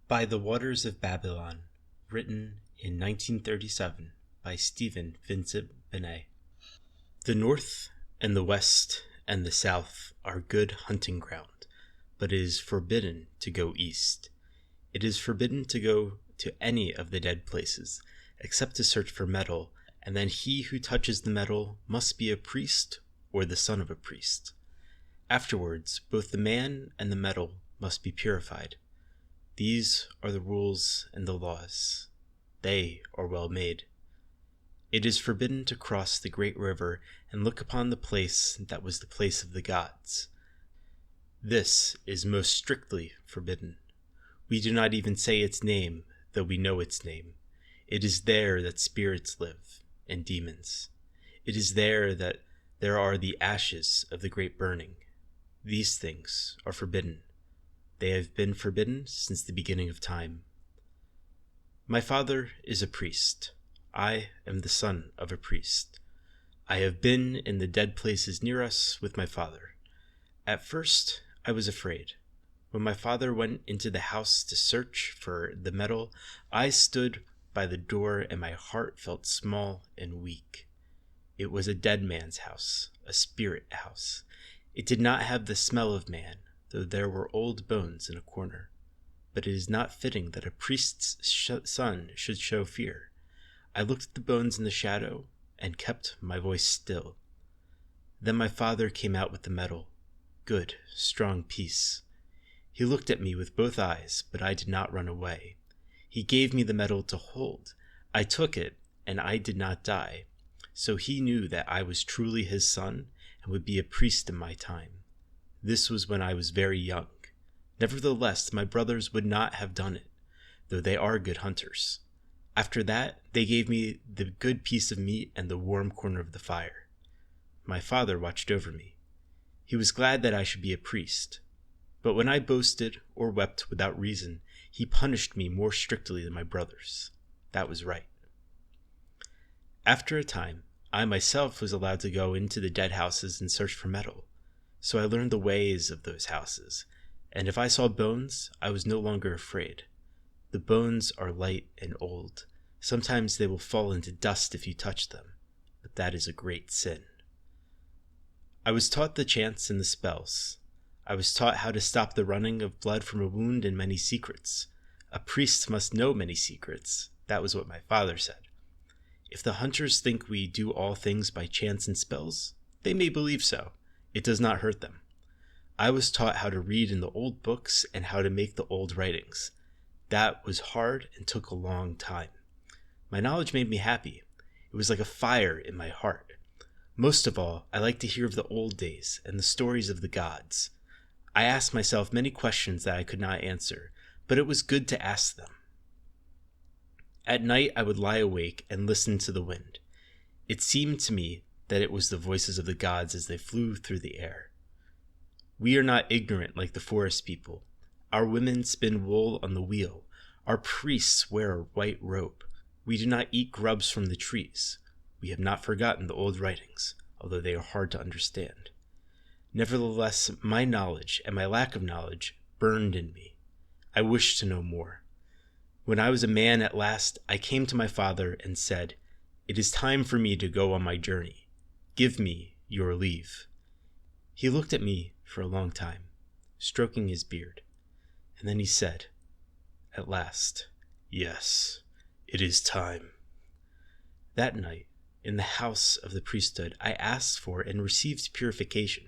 By the Waters of Babylon, written in 1937 by Vincent Benét. The north and the west and the south are good hunting ground, but it is forbidden to go east. It is forbidden to go to any of the dead places, except to search for metal, and then he who touches the metal must be a priest or the son of a priest. Afterwards, both the man and the metal must be purified. These are the rules and the laws. They are well made. It is forbidden to cross the great river and look upon the place that was the place of the gods. This is most strictly forbidden. We do not even say its name, though we know its name. It is there that spirits live, and demons. It is there that there are the ashes of the great burning. These things are forbidden. They have been forbidden since the beginning of time. My father is a priest. I am the son of a priest. I have been in the dead places near us with my father. At first, I was afraid. When my father went into the house to search for the metal, I stood by the door and my heart felt small and weak. It was a dead man's house, a spirit house. It did not have the smell of man, though there were old bones in a corner. But it is not fitting that a priest's son should show fear. I looked at the bones in the shadow and kept my voice still. Then my father came out with the metal. Good, strong piece. He looked at me with both eyes, but I did not run away. He gave me the metal to hold. I took it, and I did not die. So he knew that I was truly his son and would be a priest in my time. This was when I was very young. Nevertheless, my brothers would not have done it, though they are good hunters. After that, they gave me the good piece of meat and the warm corner of the fire. My father watched over me. He was glad that I should be a priest. But when I boasted or wept without reason, he punished me more strictly than my brothers. That was right. After a time, I myself was allowed to go into the dead houses and search for metal. So I learned the ways of those houses, and if I saw bones, I was no longer afraid. The bones are light and old. Sometimes they will fall into dust if you touch them, but that is a great sin. I was taught the chants and the spells. I was taught how to stop the running of blood from a wound and many secrets. A priest must know many secrets. That was what my father said. If the hunters think we do all things by chants and spells, they may believe so. It does not hurt them. I was taught how to read in the old books and how to make the old writings. That was hard and took a long time. My knowledge made me happy. It was like a fire in my heart. Most of all, I liked to hear of the old days and the stories of the gods. I asked myself many questions that I could not answer, but it was good to ask them. At night, I would lie awake and listen to the wind. It seemed to me that it was the voices of the gods as they flew through the air. We are not ignorant like the forest people. Our women spin wool on the wheel. Our priests wear a white robe. We do not eat grubs from the trees. We have not forgotten the old writings, although they are hard to understand. Nevertheless, my knowledge and my lack of knowledge burned in me. I wished to know more. When I was a man at last, I came to my father and said, "It is time for me to go on my journey. Give me your leave." He looked at me for a long time, stroking his beard, and then he said, at last, "Yes, it is time." That night, in the house of the priesthood, I asked for and received purification.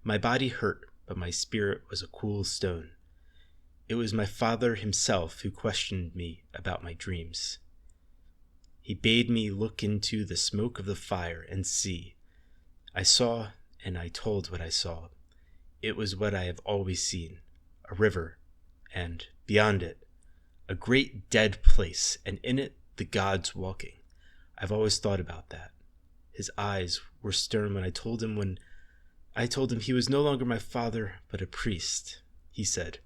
My body hurt, but my spirit was a cool stone. It was my father himself who questioned me about my dreams. He bade me look into the smoke of the fire and see. I saw, and I told what I saw. It was what I have always seen, a river, and, beyond it, a great dead place, and in it the gods walking. I've always thought about that. His eyes were stern when I told him he was no longer my father, but a priest. He said,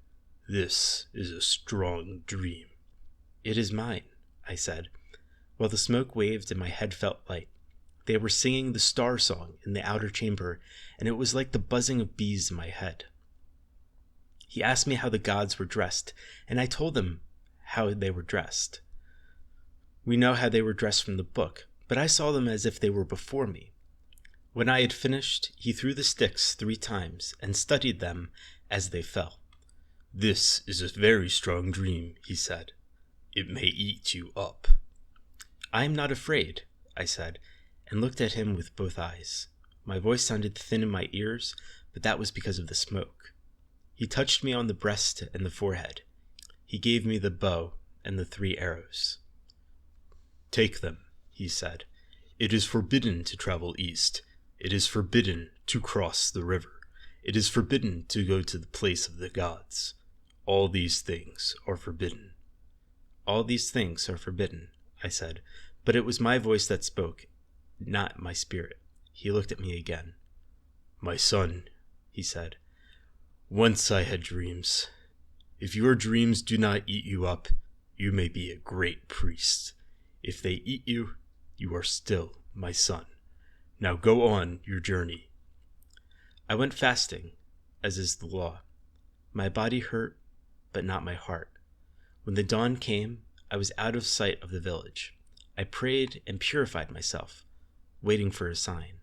"This is a strong dream." "It is mine," I said, while the smoke waved and my head felt light. They were singing the star song in the outer chamber, and it was like the buzzing of bees in my head. He asked me how the gods were dressed, and I told him how they were dressed. We know how they were dressed from the book, but I saw them as if they were before me. When I had finished, he threw the sticks 3 times and studied them as they fell. "This is a very strong dream," he said. "It may eat you up." "I am not afraid," I said, and looked at him with both eyes. My voice sounded thin in my ears, but that was because of the smoke. He touched me on the breast and the forehead. He gave me the bow and the 3 arrows. "Take them," he said. "It is forbidden to travel east. It is forbidden to cross the river. It is forbidden to go to the place of the gods. All these things are forbidden." "All these things are forbidden," I said, but it was my voice that spoke, not my spirit. He looked at me again. "My son," he said, "once I had dreams. If your dreams do not eat you up, you may be a great priest. If they eat you, you are still my son. Now go on your journey." I went fasting, as is the law. My body hurt, but not my heart. When the dawn came, I was out of sight of the village. I prayed and purified myself, waiting for a sign.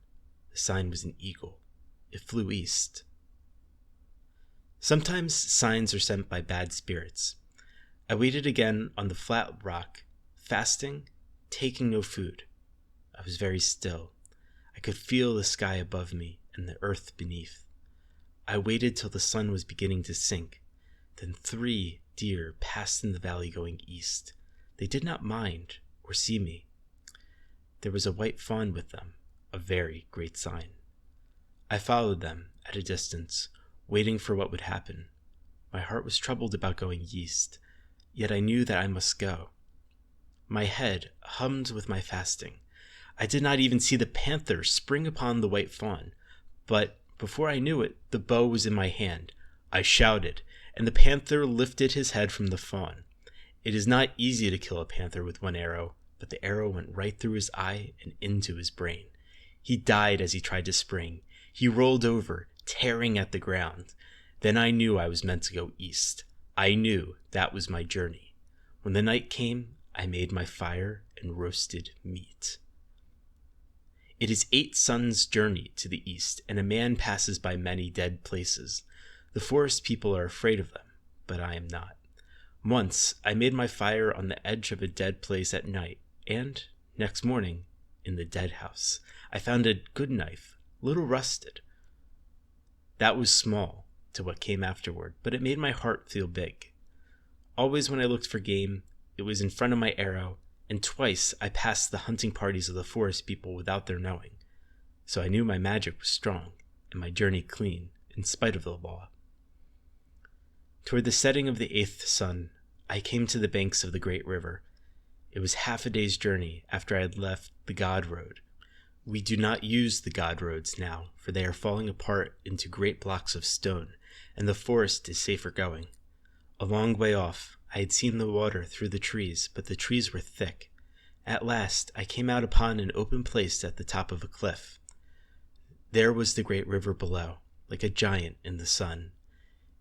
The sign was an eagle. It flew east. Sometimes signs are sent by bad spirits. I waited again on the flat rock, fasting, taking no food. I was very still. I could feel the sky above me and the earth beneath. I waited till the sun was beginning to sink. Then 3 deer passed in the valley going east. They did not mind or see me. There was a white fawn with them, a very great sign. I followed them at a distance, waiting for what would happen. My heart was troubled about going east, yet I knew that I must go. My head hummed with my fasting. I did not even see the panther spring upon the white fawn, but before I knew it, the bow was in my hand. I shouted, and the panther lifted his head from the fawn. It is not easy to kill a panther with 1 arrow, but the arrow went right through his eye and into his brain. He died as he tried to spring. He rolled over, tearing at the ground. Then I knew I was meant to go east. I knew that was my journey. When the night came, I made my fire and roasted meat. It is 8 suns' journey to the east, and a man passes by many dead places. The forest people are afraid of them, but I am not. Once I made my fire on the edge of a dead place at night, and next morning, in the dead house, I found a good knife, little rusted. That was small to what came afterward, but it made my heart feel big. Always when I looked for game, it was in front of my arrow, and twice I passed the hunting parties of the forest people without their knowing. So I knew my magic was strong, and my journey clean, in spite of the law. Toward the setting of the 8th sun, I came to the banks of the great river. It was half a day's journey after I had left the God Road. We do not use the God Roads now, for they are falling apart into great blocks of stone, and the forest is safer going. A long way off, I had seen the water through the trees, but the trees were thick. At last, I came out upon an open place at the top of a cliff. There was the great river below, like a giant in the sun.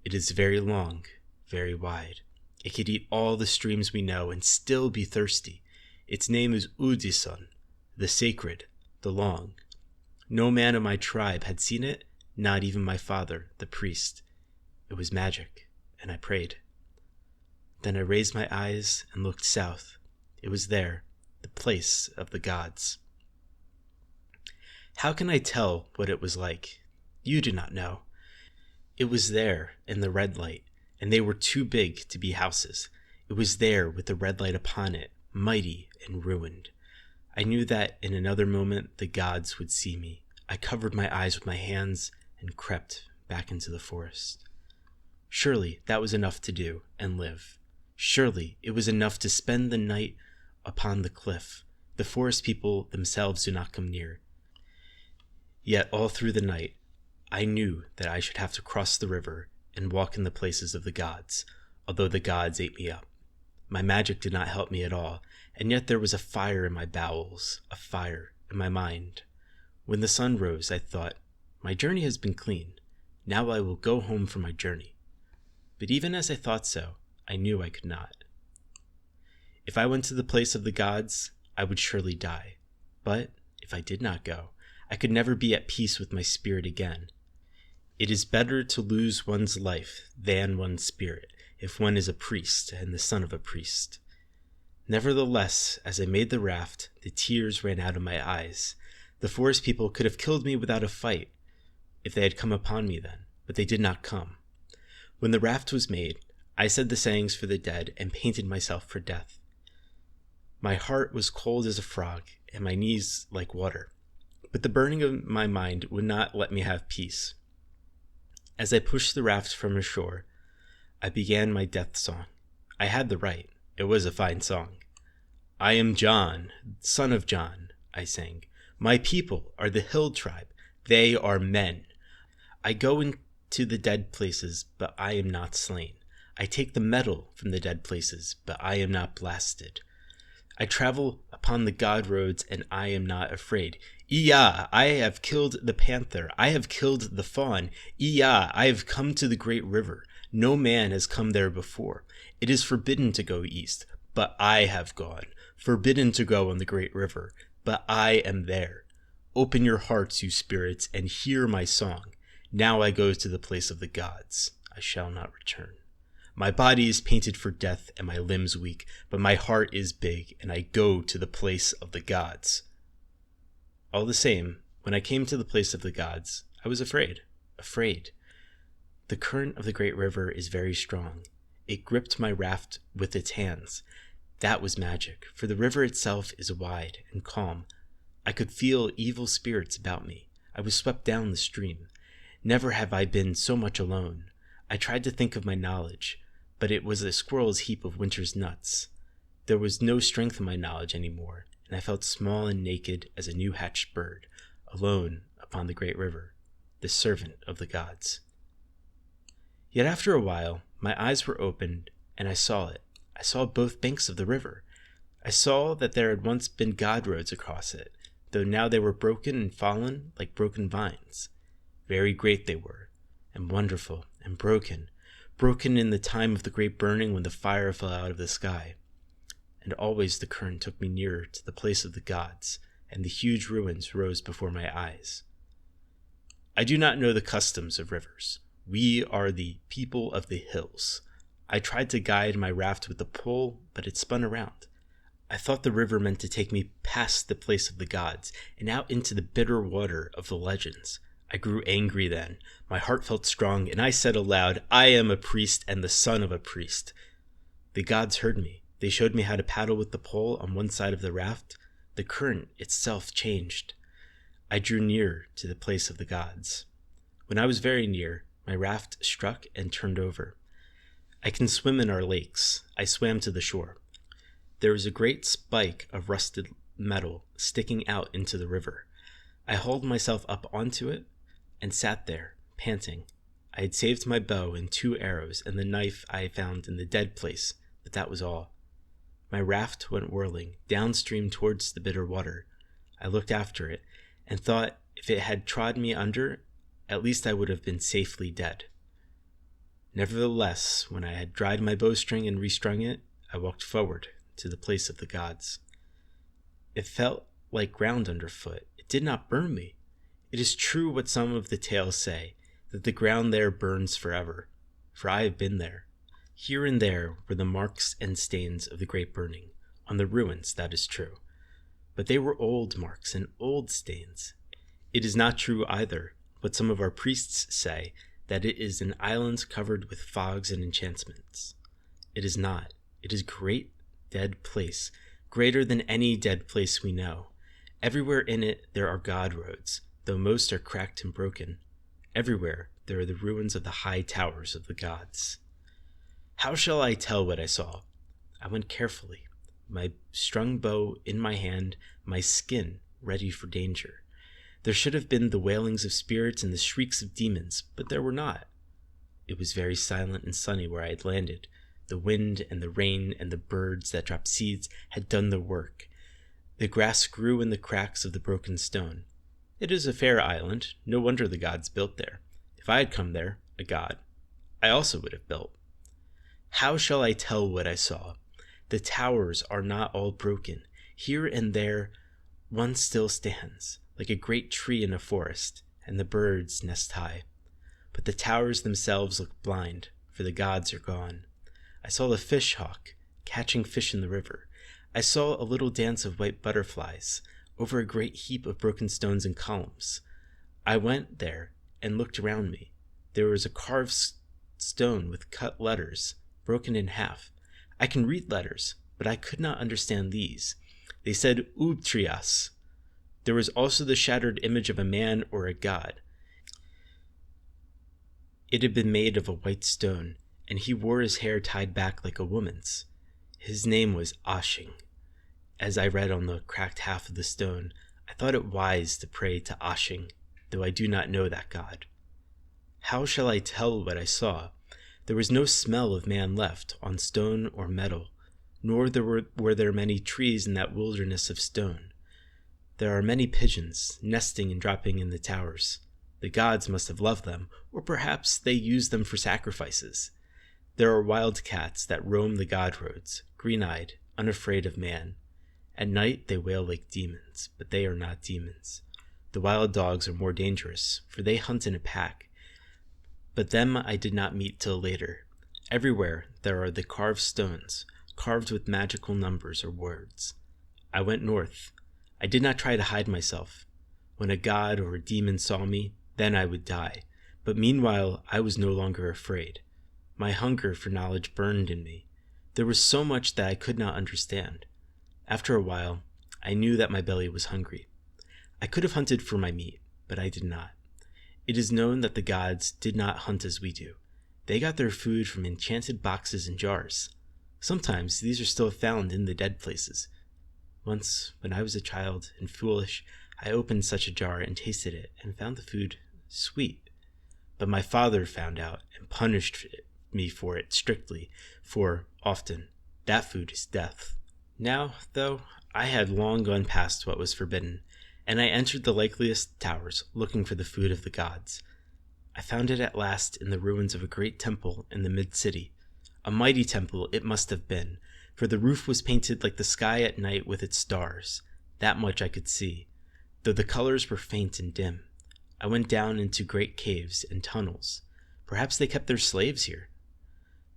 It is very long, very wide. It could eat all the streams we know and still be thirsty. Its name is Udison, the sacred, the long. No man of my tribe had seen it, not even my father, the priest. It was magic, and I prayed. Then I raised my eyes and looked south. It was there, the place of the gods. How can I tell what it was like? You do not know. It was there in the red light, and they were too big to be houses. It was there with the red light upon it, mighty and ruined. I knew that in another moment the gods would see me. I covered my eyes with my hands and crept back into the forest. Surely that was enough to do and live. Surely it was enough to spend the night upon the cliff. The forest people themselves do not come near. Yet all through the night, I knew that I should have to cross the river and walk in the places of the gods, although the gods ate me up. My magic did not help me at all, and yet there was a fire in my bowels, a fire in my mind. When the sun rose, I thought, my journey has been clean. Now I will go home for my journey. but even as I thought so, I knew I could not. If I went to the place of the gods, I would surely die. But if I did not go, I could never be at peace with my spirit again. It is better to lose one's life than one's spirit, if one is a priest and the son of a priest. Nevertheless, as I made the raft, the tears ran out of my eyes. The forest people could have killed me without a fight, if they had come upon me then, but they did not come. When the raft was made, I said the sayings for the dead and painted myself for death. My heart was cold as a frog, and my knees like water, but the burning of my mind would not let me have peace. As I pushed the raft from the shore, I began my death song. I had the right. It was a fine song. I am John, son of John, I sang. My people are the hill tribe. They are men. I go into the dead places, but I am not slain. I take the metal from the dead places, but I am not blasted. I travel upon the god roads, and I am not afraid. Iya, I have killed the panther. I have killed the fawn. Iya, I have come to the great river. No man has come there before. It is forbidden to go east, but I have gone. Forbidden to go on the great river, but I am there. Open your hearts, you spirits, and hear my song. Now I go to the place of the gods. I shall not return. My body is painted for death and my limbs weak, but my heart is big, and I go to the place of the gods. All the same, when I came to the place of the gods, I was afraid. The current of the great river is very strong. It gripped my raft with its hands. That was magic, for the river itself is wide and calm. I could feel evil spirits about me. I was swept down the stream. Never have I been so much alone. I tried to think of my knowledge, but it was a squirrel's heap of winter's nuts. There was no strength in my knowledge any more, and I felt small and naked as a new hatched bird, alone upon the great river, the servant of the gods. Yet after a while, my eyes were opened, and I saw it. I saw both banks of the river. I saw that there had once been god roads across it, though now they were broken and fallen like broken vines. Very great they were, and wonderful, and broken in the time of the great burning when the fire fell out of the sky. And always the current took me nearer to the place of the gods, and the huge ruins rose before my eyes. I do not know the customs of rivers. We are the people of the hills. I tried to guide my raft with the pole, but it spun around. I thought the river meant to take me past the place of the gods and out into the bitter water of the legends. I grew angry then. My heart felt strong, and I said aloud, I am a priest and the son of a priest. The gods heard me. They showed me how to paddle with the pole on one side of the raft. The current itself changed. I drew near to the place of the gods. When I was very near, my raft struck and turned over. I can swim in our lakes. I swam to the shore. There was a great spike of rusted metal sticking out into the river. I hauled myself up onto it and sat there, panting. I had saved my bow and 2 arrows and the knife I had found in the dead place, but that was all. My raft went whirling downstream towards the bitter water. I looked after it and thought if it had trod me under, at least I would have been safely dead. Nevertheless, when I had dried my bowstring and restrung it, I walked forward to the place of the gods. It felt like ground underfoot. It did not burn me. It is true what some of the tales say, that the ground there burns forever, for I have been there. Here and there were the marks and stains of the great burning, on the ruins, that is true. But they were old marks and old stains. It is not true either, what some of our priests say, that it is an island covered with fogs and enchantments. It is not. It is a great dead place, greater than any dead place we know. Everywhere in it there are god roads, though most are cracked and broken. Everywhere there are the ruins of the high towers of the gods. How shall I tell what I saw? I went carefully, my strung bow in my hand, my skin ready for danger. There should have been the wailings of spirits and the shrieks of demons, but there were not. It was very silent and sunny where I had landed. The wind and the rain and the birds that dropped seeds had done their work. The grass grew in the cracks of the broken stone. It is a fair island. No wonder the gods built there. If I had come there, a god, I also would have built. How shall I tell what I saw? The towers are not all broken. Here and there one still stands, like a great tree in a forest, and the birds nest high. But the towers themselves look blind, for the gods are gone. I saw the fish hawk catching fish in the river. I saw a little dance of white butterflies over a great heap of broken stones and columns. I went there and looked around me. There was a carved stone with cut letters, broken in half. I can read letters, but I could not understand these. They said Ubtrias. There was also the shattered image of a man or a god. It had been made of a white stone, and he wore his hair tied back like a woman's. His name was Ashing. As I read on the cracked half of the stone, I thought it wise to pray to Ashing, though I do not know that god. How shall I tell what I saw? There was no smell of man left on stone or metal, nor were there many trees in that wilderness of stone. There are many pigeons nesting and dropping in the towers. The gods must have loved them, or perhaps they used them for sacrifices. There are wild cats that roam the god roads, green-eyed, unafraid of man. At night they wail like demons, but they are not demons. The wild dogs are more dangerous, for they hunt in a pack. But them I did not meet till later. Everywhere there are the carved stones, carved with magical numbers or words. I went north. I did not try to hide myself. When a god or a demon saw me, then I would die. But meanwhile I was no longer afraid. My hunger for knowledge burned in me. There was so much that I could not understand. After a while, I knew that my belly was hungry. I could have hunted for my meat, but I did not. It is known that the gods did not hunt as we do. They got their food from enchanted boxes and jars. Sometimes these are still found in the dead places. Once, when I was a child and foolish, I opened such a jar and tasted it and found the food sweet. But my father found out and punished me for it strictly, for, often, that food is death. Now, though, I had long gone past what was forbidden, and I entered the likeliest towers, looking for the food of the gods. I found it at last in the ruins of a great temple in the mid-city. A mighty temple it must have been, for the roof was painted like the sky at night with its stars. That much I could see, though the colors were faint and dim. I went down into great caves and tunnels. Perhaps they kept their slaves here.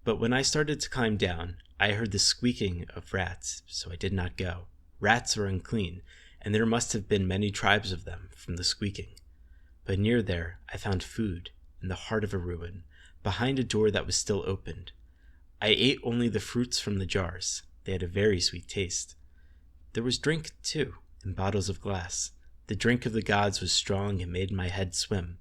But when I started to climb down, I heard the squeaking of rats, so I did not go. Rats are unclean, and there must have been many tribes of them from the squeaking. But near there I found food, in the heart of a ruin, behind a door that was still opened. I ate only the fruits from the jars. They had a very sweet taste. There was drink, too, in bottles of glass. The drink of the gods was strong and made my head swim.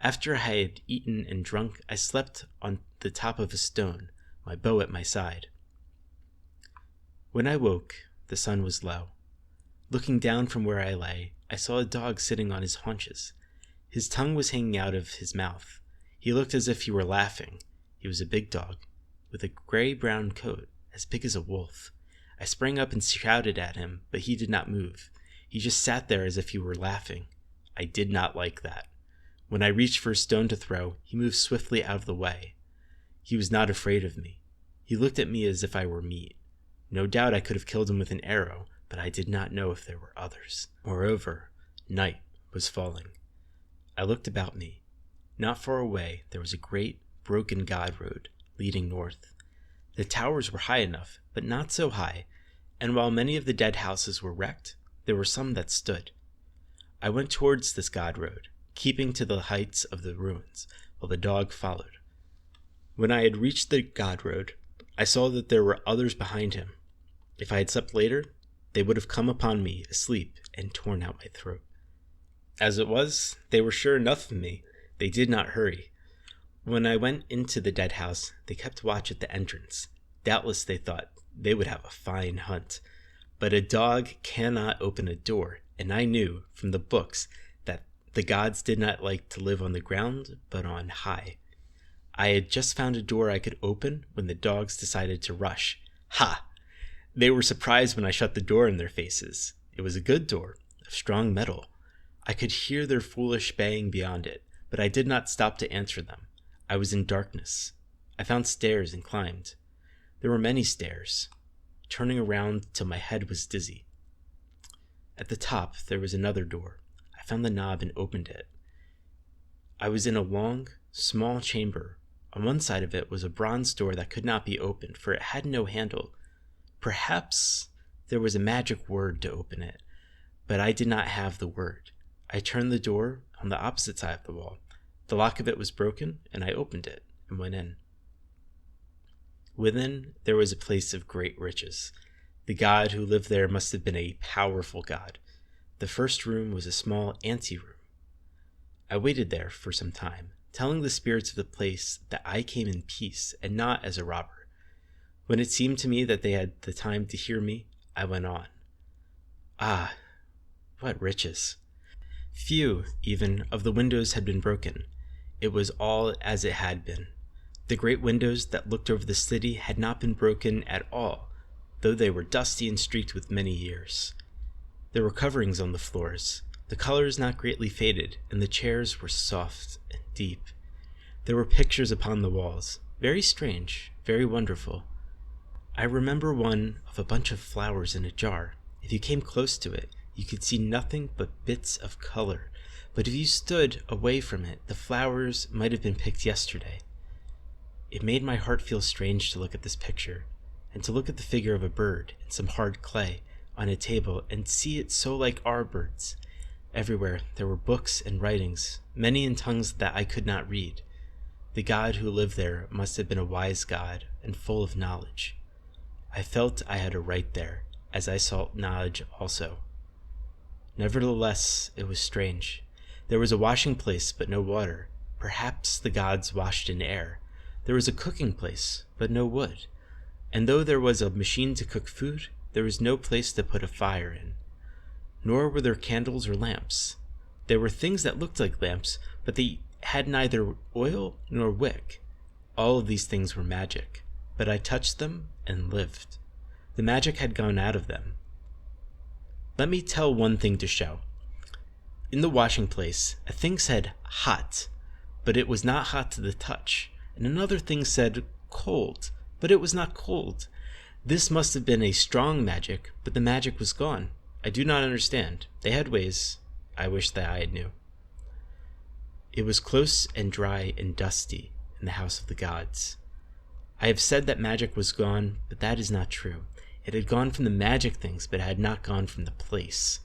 After I had eaten and drunk, I slept on the top of a stone, my bow at my side. When I woke, the sun was low. Looking down from where I lay, I saw a dog sitting on his haunches. His tongue was hanging out of his mouth. He looked as if he were laughing. He was a big dog, with a gray-brown coat, as big as a wolf. I sprang up and shouted at him, but he did not move. He just sat there as if he were laughing. I did not like that. When I reached for a stone to throw, he moved swiftly out of the way. He was not afraid of me. He looked at me as if I were meat. No doubt I could have killed him with an arrow, but I did not know if there were others. Moreover, night was falling. I looked about me. Not far away, there was a great, broken god road leading north. The towers were high enough, but not so high, and while many of the dead houses were wrecked, there were some that stood. I went towards this god road, keeping to the heights of the ruins, while the dog followed. When I had reached the god road, I saw that there were others behind him. If I had slept later, they would have come upon me asleep and torn out my throat. As it was, they were sure enough of me. They did not hurry. When I went into the dead house, they kept watch at the entrance. Doubtless they thought they would have a fine hunt. But a dog cannot open a door, and I knew from the books that the gods did not like to live on the ground, but on high. I had just found a door I could open when the dogs decided to rush. Ha! They were surprised when I shut the door in their faces. It was a good door, of strong metal. I could hear their foolish baying beyond it, but I did not stop to answer them. I was in darkness. I found stairs and climbed. There were many stairs, turning around till my head was dizzy. At the top, there was another door. I found the knob and opened it. I was in a long, small chamber. On one side of it was a bronze door that could not be opened, for it had no handle. Perhaps there was a magic word to open it, but I did not have the word. I turned the door on the opposite side of the wall. The lock of it was broken, and I opened it and went in. Within, there was a place of great riches. The god who lived there must have been a powerful god. The first room was a small anteroom. I waited there for some time, telling the spirits of the place that I came in peace and not as a robber. When it seemed to me that they had the time to hear me, I went on. Ah, what riches! Few, even, of the windows had been broken. It was all as it had been. The great windows that looked over the city had not been broken at all, though they were dusty and streaked with many years. There were coverings on the floors, the colors not greatly faded, and the chairs were soft and deep. There were pictures upon the walls, very strange, very wonderful. I remember one of a bunch of flowers in a jar. If you came close to it, you could see nothing but bits of color, but if you stood away from it, the flowers might have been picked yesterday. It made my heart feel strange to look at this picture, and to look at the figure of a bird in some hard clay on a table and see it so like our birds. Everywhere there were books and writings, many in tongues that I could not read. The god who lived there must have been a wise god and full of knowledge. I felt I had a right there, as I sought knowledge also. Nevertheless, it was strange. There was a washing place, but no water. Perhaps the gods washed in air. There was a cooking place, but no wood. And though there was a machine to cook food, there was no place to put a fire in. Nor were there candles or lamps. There were things that looked like lamps, but they had neither oil nor wick. All of these things were magic, but I touched them and lived. The magic had gone out of them. Let me tell one thing to show. In the washing place, a thing said hot, but it was not hot to the touch, and another thing said cold, but it was not cold. This must have been a strong magic, but the magic was gone. I do not understand. They had ways. I wish that I knew. It was close and dry and dusty in the house of the gods. I have said that magic was gone, but that is not true. It had gone from the magic things, but it had not gone from the place.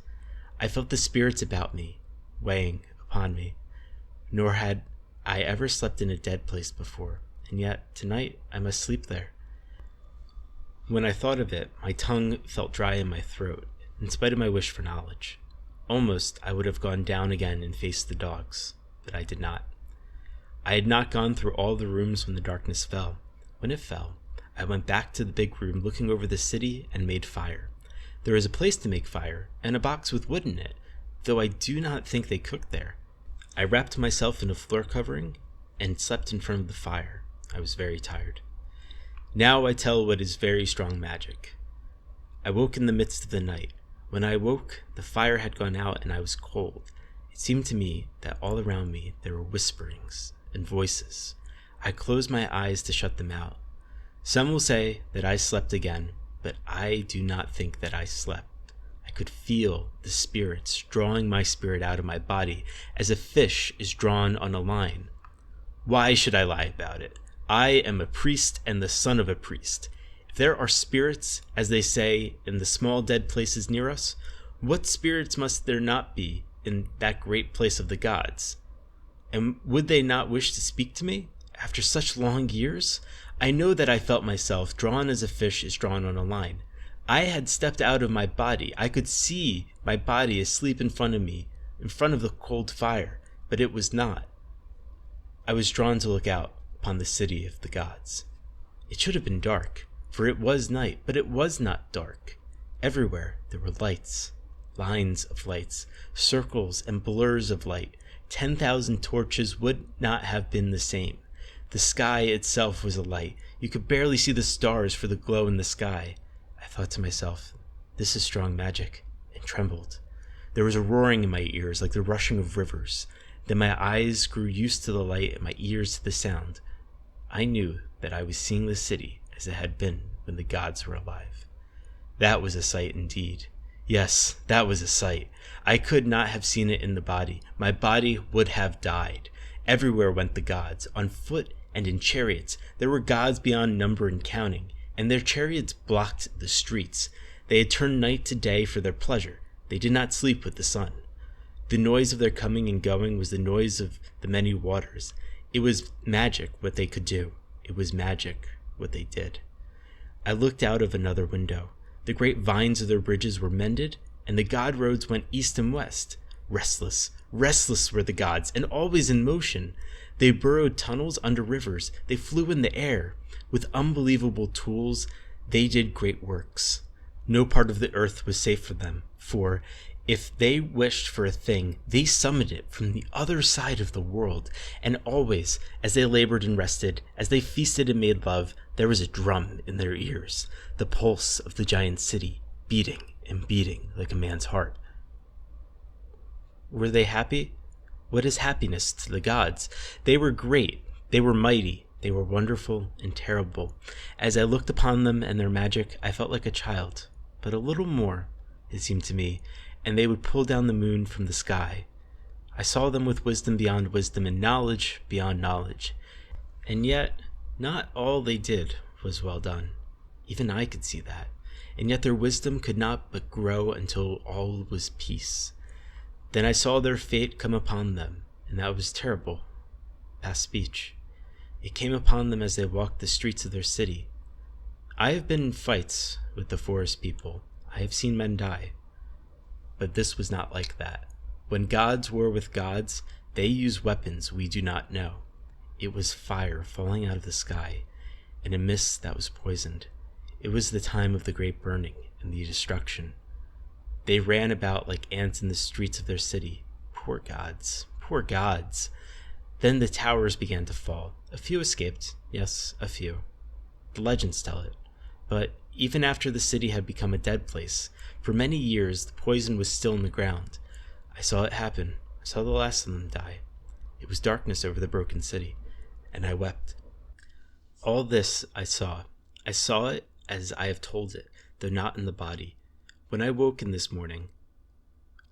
I felt the spirits about me, weighing upon me. Nor had I ever slept in a dead place before, and yet tonight I must sleep there. When I thought of it, my tongue felt dry in my throat, in spite of my wish for knowledge. Almost I would have gone down again and faced the dogs, but I did not. I had not gone through all the rooms when the darkness fell. When it fell, I went back to the big room looking over the city and made fire. There is a place to make fire, and a box with wood in it, though I do not think they cooked there. I wrapped myself in a floor covering and slept in front of the fire. I was very tired. Now I tell what is very strong magic. I woke in the midst of the night. When I awoke, the fire had gone out and I was cold. It seemed to me that all around me there were whisperings and voices. I closed my eyes to shut them out. Some will say that I slept again, but I do not think that I slept. I could feel the spirits drawing my spirit out of my body as a fish is drawn on a line. Why should I lie about it? I am a priest and the son of a priest. If there are spirits, as they say, in the small dead places near us, what spirits must there not be in that great place of the gods? And would they not wish to speak to me? After such long years, I know that I felt myself drawn as a fish is drawn on a line. I had stepped out of my body. I could see my body asleep in front of me, in front of the cold fire, but it was not. I was drawn to look out upon the city of the gods. It should have been dark, for it was night, but it was not dark. Everywhere there were lights, lines of lights, circles and blurs of light. 10,000 torches would not have been the same. The sky itself was alight. You could barely see the stars for the glow in the sky. I thought to myself, this is strong magic, and trembled. There was a roaring in my ears like the rushing of rivers. Then my eyes grew used to the light and my ears to the sound. I knew that I was seeing the city as it had been when the gods were alive. That was a sight indeed. Yes, that was a sight. I could not have seen it in the body. My body would have died. Everywhere went the gods, on foot and in chariots. There were gods beyond number and counting, and their chariots blocked the streets. They had turned night to day for their pleasure. They did not sleep with the sun. The noise of their coming and going was the noise of the many waters. It was magic what they could do. It was magic what they did. I looked out of another window. The great vines of their bridges were mended, and the god roads went east and west. Restless, restless were the gods, and always in motion. They burrowed tunnels under rivers. They flew in the air. With unbelievable tools, they did great works. No part of the earth was safe for them, for if they wished for a thing, they summoned it from the other side of the world. And always, as they labored and rested, as they feasted and made love, there was a drum in their ears, the pulse of the giant city, beating and beating like a man's heart. Were they happy? What is happiness to the gods? They were great, they were mighty, they were wonderful and terrible. As I looked upon them and their magic, I felt like a child, but a little more, it seemed to me, and they would pull down the moon from the sky. I saw them with wisdom beyond wisdom and knowledge beyond knowledge. And yet, not all they did was well done. Even I could see that. And yet their wisdom could not but grow until all was peace. Then I saw their fate come upon them, and that was terrible, past speech. It came upon them as they walked the streets of their city. I have been in fights with the forest people. I have seen men die. But this was not like that. When gods war with gods, they use weapons we do not know. It was fire falling out of the sky, and a mist that was poisoned. It was the time of the great burning and the destruction. They ran about like ants in the streets of their city. Poor gods, poor gods. Then the towers began to fall. A few escaped, yes, a few. The legends tell it. But even after the city had become a dead place, for many years the poison was still in the ground. I saw it happen. I saw the last of them die. It was darkness over the broken city, and I wept. All this I saw. I saw it as I have told it, though not in the body. When I woke in this morning,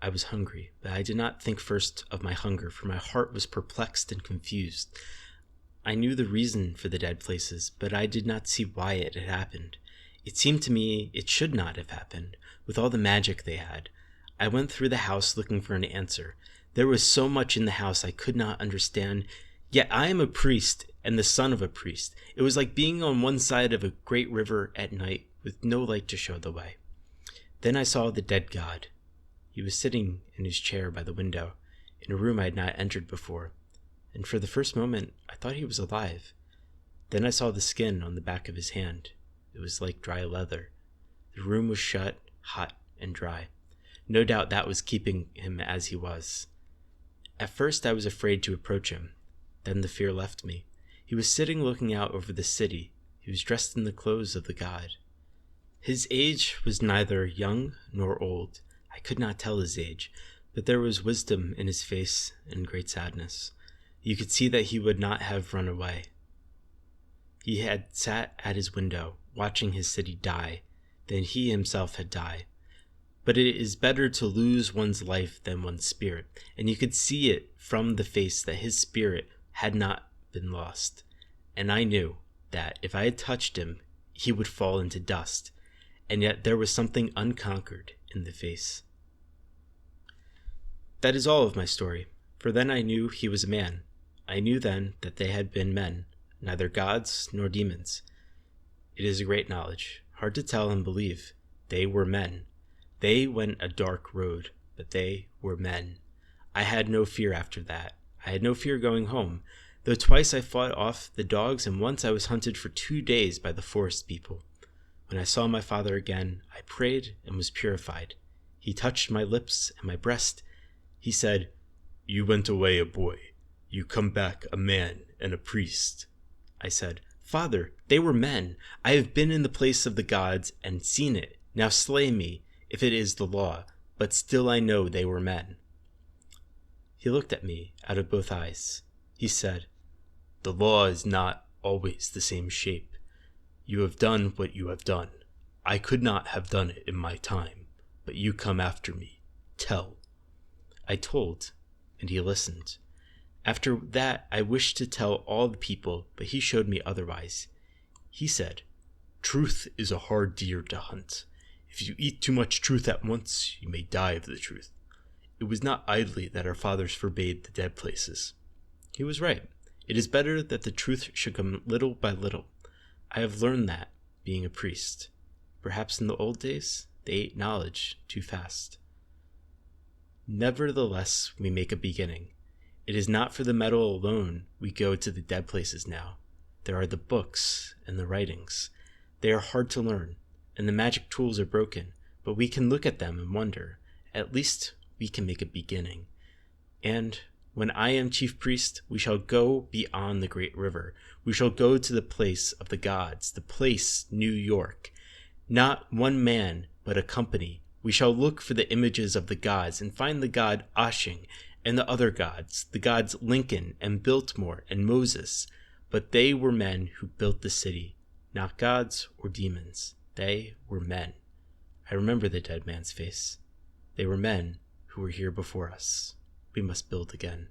I was hungry, but I did not think first of my hunger, for my heart was perplexed and confused. I knew the reason for the dead places, but I did not see why it had happened. It seemed to me it should not have happened, with all the magic they had. I went through the house looking for an answer. There was so much in the house I could not understand, yet I am a priest and the son of a priest. It was like being on one side of a great river at night with no light to show the way. Then I saw the dead god. He was sitting in his chair by the window, in a room I had not entered before, and for the first moment I thought he was alive. Then I saw the skin on the back of his hand. It was like dry leather. The room was shut, hot, and dry. No doubt that was keeping him as he was. At first I was afraid to approach him. Then the fear left me. He was sitting looking out over the city. He was dressed in the clothes of the god. His age was neither young nor old. I could not tell his age, but there was wisdom in his face and great sadness. You could see that he would not have run away. He had sat at his window, watching his city die, than he himself had died. But it is better to lose one's life than one's spirit, and you could see it from the face that his spirit had not been lost. And I knew that if I had touched him, he would fall into dust, and yet there was something unconquered in the face. That is all of my story, for then I knew he was a man. I knew then that they had been men, neither gods nor demons. It is a great knowledge, hard to tell and believe. They were men. They went a dark road, but they were men. I had no fear after that. I had no fear going home, though twice I fought off the dogs, and once I was hunted for 2 days by the forest people. When I saw my father again, I prayed and was purified. He touched my lips and my breast. He said, "You went away a boy. You come back a man and a priest." I said, "Father, they were men. I have been in the place of the gods and seen it. Now slay me, if it is the law, but still I know they were men." He looked at me out of both eyes. He said, "The law is not always the same shape. You have done what you have done. I could not have done it in my time, but you come after me. Tell." I told, and he listened. After that, I wished to tell all the people, but he showed me otherwise. He said, "Truth is a hard deer to hunt. If you eat too much truth at once, you may die of the truth. It was not idly that our fathers forbade the dead places." He was right. It is better that the truth should come little by little. I have learned that, being a priest. Perhaps in the old days, they ate knowledge too fast. Nevertheless, we make a beginning. It is not for the metal alone we go to the dead places now. There are the books and the writings. They are hard to learn, and the magic tools are broken, but we can look at them and wonder. At least we can make a beginning. And when I am chief priest, we shall go beyond the great river. We shall go to the place of the gods, the place New York. Not one man, but a company. We shall look for the images of the gods and find the god Ashing and the other gods, the gods Lincoln and Biltmore and Moses. But they were men who built the city, not gods or demons. They were men. I remember the dead man's face. They were men who were here before us. We must build again.